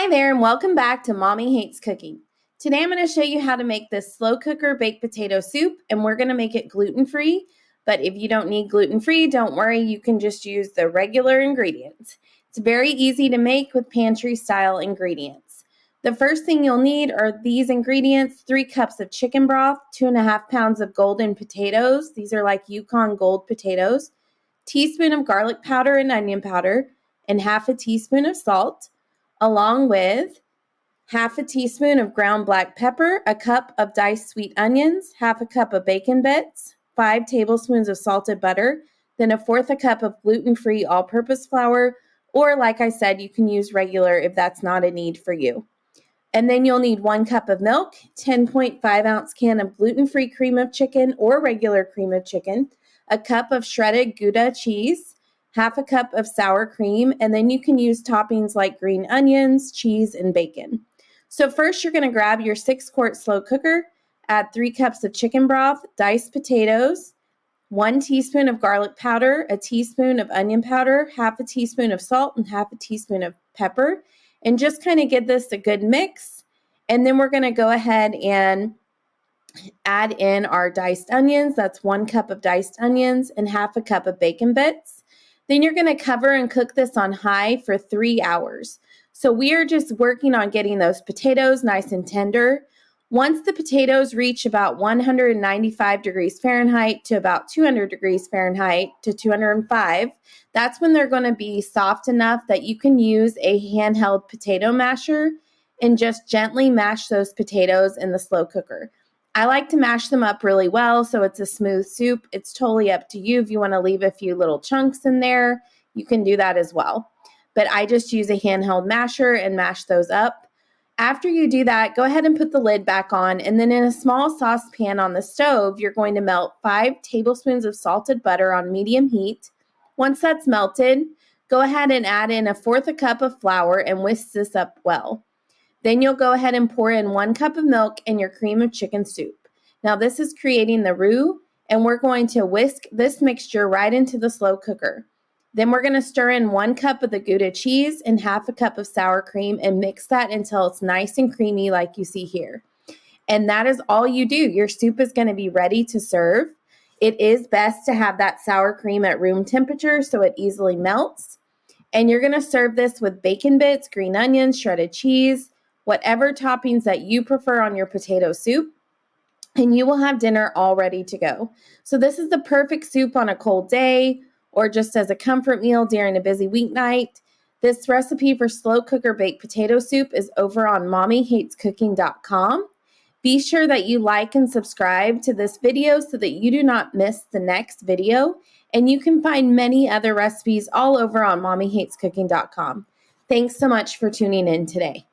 Hi there and welcome back to Mommy Hates Cooking. Today I'm going to show you how to make this slow cooker baked potato soup, and we're going to make it gluten-free. But if you don't need gluten-free, don't worry, you can just use the regular ingredients. It's very easy to make with pantry style ingredients. The first thing you'll need are these ingredients: 3 cups of chicken broth, 2.5 pounds of golden potatoes. These are like Yukon Gold potatoes, teaspoon of garlic powder and onion powder, and half a teaspoon of salt, along with half a teaspoon of ground black pepper, a cup of diced sweet onions, half a cup of bacon bits, 5 tablespoons of salted butter, then 1/4 a cup of gluten-free all-purpose flour, or like I said, you can use regular if that's not a need for you. And then you'll need 1 cup of milk, 10.5 ounce can of gluten-free cream of chicken or regular cream of chicken, a cup of shredded Gouda cheese, half a cup of sour cream, and then you can use toppings like green onions, cheese, and bacon. So first you're going to grab your 6-quart slow cooker, add 3 cups of chicken broth, diced potatoes, 1 teaspoon of garlic powder, a teaspoon of onion powder, half a teaspoon of salt, and half a teaspoon of pepper, and just kind of give this a good mix. And then we're going to go ahead and add in our diced onions. That's 1 cup of diced onions and half a cup of bacon bits. Then you're going to cover and cook this on high for 3 hours. So we are just working on getting those potatoes nice and tender. Once the potatoes reach about 195 degrees Fahrenheit to about 200 degrees Fahrenheit to 205, that's when they're going to be soft enough that you can use a handheld potato masher and just gently mash those potatoes in the slow cooker. I like to mash them up really well so it's a smooth soup. It's totally up to you. If you want to leave a few little chunks in there, you can do that as well. But I just use a handheld masher and mash those up. After you do that, go ahead and put the lid back on, and then in a small saucepan on the stove, you're going to melt 5 tablespoons of salted butter on medium heat. Once that's melted, go ahead and add in 1/4 a cup of flour and whisk this up well. Then you'll go ahead and pour in 1 cup of milk and your cream of chicken soup. Now this is creating the roux, and we're going to whisk this mixture right into the slow cooker. Then we're going to stir in 1 cup of the Gouda cheese and half a cup of sour cream and mix that until it's nice and creamy like you see here. And that is all you do. Your soup is going to be ready to serve. It is best to have that sour cream at room temperature so it easily melts. And you're going to serve this with bacon bits, green onions, shredded cheese, whatever toppings that you prefer on your potato soup, and you will have dinner all ready to go. So this is the perfect soup on a cold day or just as a comfort meal during a busy weeknight. This recipe for slow cooker baked potato soup is over on mommyhatescooking.com. Be sure that you like and subscribe to this video so that you do not miss the next video, and you can find many other recipes all over on mommyhatescooking.com. Thanks so much for tuning in today.